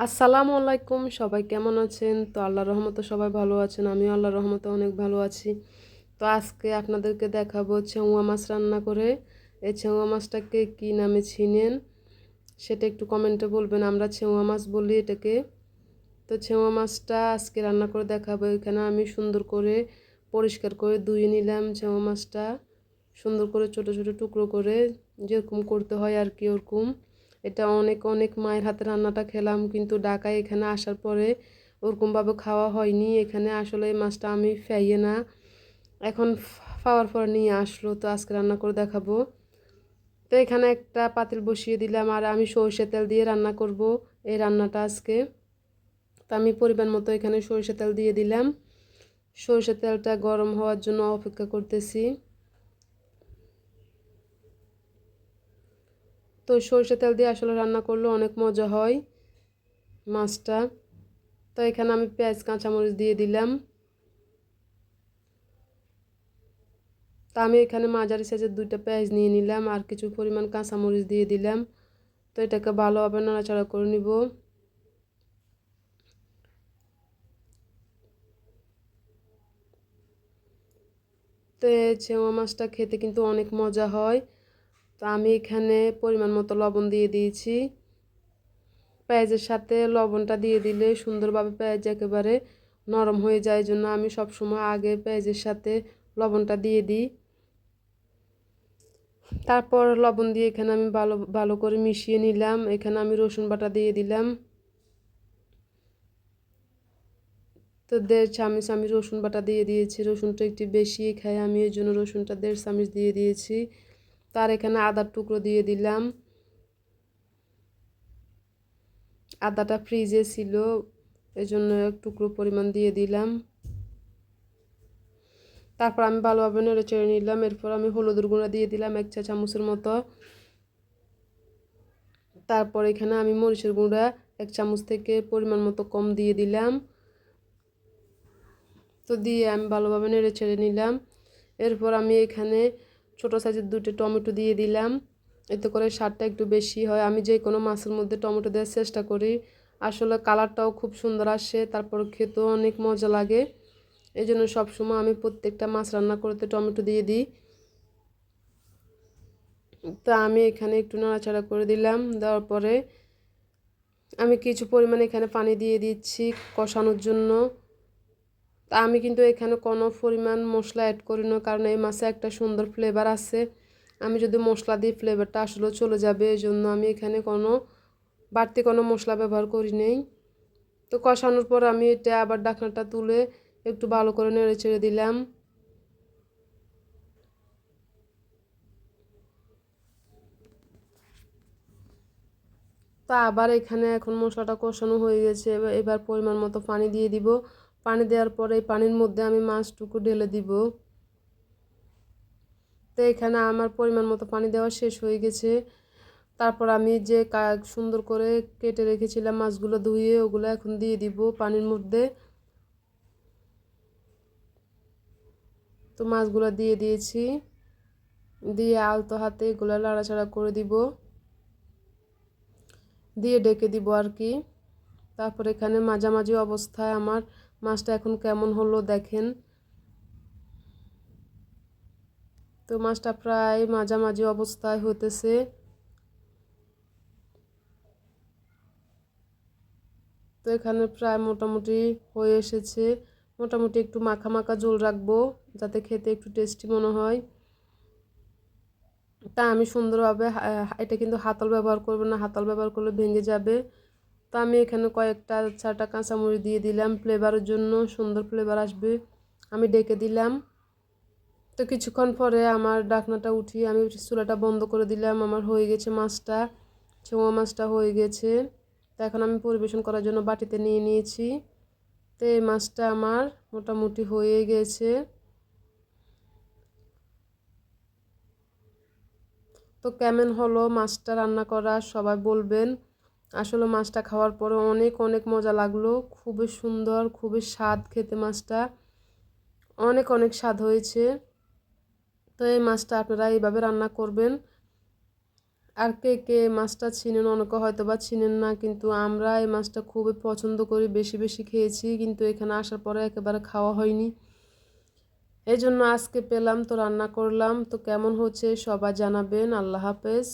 আসসালামু আলাইকুম, সবাই কেমন আছেন? তো আল্লাহর রহমতে সবাই ভালো আছেন, আমিও আল্লাহর রহমতে অনেক ভালো আছি। তো আজকে আপনাদেরকে দেখাবো চেংয়া মাছ রান্না করে। এই চেংয়া মাছটাকে কী নামে চিনেন সেটা একটু কমেন্টে বলবেন। আমরা চেংয়া মাছ বলি এটাকে। তো চেংয়া মাছটা আজকে রান্না করে দেখাবো। এখানে আমি সুন্দর করে পরিষ্কার করে ধুয়ে নিলাম চেংয়া মাছটা, সুন্দর করে ছোট ছোট টুকরো করে, যেরকম করতে হয় আর কি ওরকম। এটা অনেক অনেক মায়ের হাতে রান্নাটা খেলাম, কিন্তু ঢাকায় এখানে আসার পরে ওরকমভাবে খাওয়া হয়নি। এখানে আসলে এই মাছটা আমি ফাইয়ে না, এখন পাওয়ার পর নিয়ে আসলো, তো আজকে রান্না করে দেখাবো। তো এখানে একটা পাতিল বসিয়ে দিলাম, আর আমি সরষে তেল দিয়ে রান্না করব এই রান্নাটা আজকে। তো আমি পরিমাণ মতো এখানে সরষে তেল দিয়ে দিলাম। সরষে তেলটা গরম হওয়ার জন্য অপেক্ষা করতেছি। তো সরষে তেল দিয়ে আসলে রান্না করলে অনেক মজা হয় মাছটা। তো এখানে আমি পেঁয়াজ কাঁচামরিচ দিয়ে দিলাম। তা আমি এখানে মাঝারি সাইজের 2টা পেঁয়াজ নিয়ে নিলাম, আর কিছু পরিমাণ কাঁচামরিচ দিয়ে দিলাম। তো এটাকে ভালোভাবে নাড়াচাড়া করে নিব। তো এই চেংয়া মাছটা খেতে কিন্তু অনেক মজা হয়। তো আমি এখানে পরিমাণ মতো লবণ দিয়ে দিয়েছি। পেঁয়াজের সাথে লবণটা দিয়ে দিলে সুন্দরভাবে পেঁয়াজ একেবারে নরম হয়ে যায়, জন্য আমি সবসময় আগে পেঁয়াজের সাথে লবণটা দিয়ে দিই। তারপর লবণ দিয়ে এখানে আমি ভালো ভালো করে মিশিয়ে নিলাম। এখানে আমি রসুন বাটা দিয়ে দিলাম। তো 1.5 চামচ আমি রসুন বাটা দিয়ে দিয়েছি। রসুনটা একটু বেশি খাই আমি, এই জন্য রসুনটা 1.5 চামচ দিয়ে দিয়েছি। তার এখানে আদার টুকরো দিয়ে দিলাম। আদাটা ফ্রিজে ছিল, এই জন্য এক টুকরো পরিমাণ দিয়ে দিলাম। তারপর আমি ভালোভাবে নেড়ে চেড়ে নিলাম। এরপর আমি হলুদের গুঁড়া দিয়ে দিলাম 1 চা চামচের মতো। তারপর এখানে আমি মরিচের গুঁড়া 1 চামচ থেকে পরিমাণ মতো কম দিয়ে দিলাম। তো দিয়ে আমি ভালোভাবে নেড়ে ছেড়ে নিলাম। এরপর আমি এখানে ছোটো সাইজের 2টো টমেটো দিয়ে দিলাম, এতে করে স্বাদটা একটু বেশি হয়। আমি যে কোনো মাছের মধ্যে টমেটো দেওয়ার চেষ্টা করি, আসলে কালারটাও খুব সুন্দর আসে, তারপর খেতেও অনেক মজা লাগে। এই জন্য সবসময় আমি প্রত্যেকটা মাছ রান্না করতে টমেটো দিয়ে দিই। তো আমি এখানে একটু নাড়াচাড়া করে দিলাম। দেওয়ার পরে আমি কিছু পরিমাণে এখানে পানি দিয়ে দিচ্ছি কষানোর জন্য। তা আমি কিন্তু এখানে কোনো পরিমাণ মশলা অ্যাড করি না, কারণ এই মাছে একটা সুন্দর ফ্লেভার আছে। আমি যদি মশলা দিই ফ্লেভারটা আসলে চলে যাবে, এই জন্য আমি এখানে কোনো বাড়তি কোনো মশলা ব্যবহার করি নেই। তো কষানোর পর আমি এটা আবার ঢাকনাটা তুলে একটু ভালো করে নেড়ে চেড়ে দিলাম। তা আবার এখানে এখন মশলাটা কষানো হয়ে গেছে, এবার পরিমাণ মতো পানি দিয়ে দিব। পানি দেওয়ার পরে এই পানির মধ্যে আমি মাছটুকু ঢেলে দিব। তো এখানে আমার পরিমাণ মতো পানি দেওয়া শেষ হয়ে গেছে। তারপর আমি যে সুন্দর করে কেটে রেখেছিলাম মাছগুলো ধুয়ে, ওগুলো এখন দিয়ে দিব পানির মধ্যে। তো মাছগুলো দিয়ে দিয়েছি, দিয়ে আলতো হাতে এগুলো নাড়াচাড়া করে দিব, দিয়ে ডেকে দিব আর কি। তারপর এখানে মাঝামাঝি অবস্থায় আমার মাছটা এখন কেমন হলো দেখেন। তো মাছটা প্রায় মাঝামাঝি অবস্থায় হতেছে। তো এখানে প্রায় মোটামুটি হয়ে এসেছে। মোটামুটি একটু মাখা মাখা ঝোল রাখবো, যাতে খেতে একটু টেস্টি মনে হয়। তা আমি সুন্দরভাবে এটা কিন্তু হাতল ব্যবহার করবো না, হাতল ব্যবহার করলে ভেঙে যাবে। তো আমি এখানে কয়েকটা 4টা কাঁচামরিচ দিয়ে দিলাম, ফ্লেভারের জন্য সুন্দর ফ্লেভার আসবে। আমি ডেকে দিলাম। তো কিছুক্ষণ পরে আমার ঢাকনাটা উঠিয়ে আমি চুলাটা বন্ধ করে দিলাম। আমার হয়ে গেছে মাছটা, চেংয়া মাছটা হয়ে গেছে। তো এখন আমি পরিবেশন করার জন্য বাটিতে নিয়ে নিয়েছি। তো এই মাছটা আমার মোটামুটি হয়ে গেছে। তো কেমন হলো মাছটা রান্না করা সবাই বলবেন। আসলে মাছটা খাওয়ার পরে অনেক অনেক মজা লাগলো, খুবই সুন্দর, খুবই স্বাদ খেতে মাছটা, অনেক অনেক স্বাদ হয়েছে। তো এই মাছটা আপনারা এইভাবে রান্না করবেন। আর কে কে মাছটা চিনেন, অনেকে হয়তো বা চিনেন না, কিন্তু আমরা এই মাছটা খুবই পছন্দ করি, বেশি বেশি খেয়েছি, কিন্তু এখানে আসার পরে একেবারে খাওয়া হয়নি। এই জন্য আজকে পেলাম তো রান্না করলাম। তো কেমন হচ্ছে সবাই জানাবেন। আল্লাহ হাফেজ।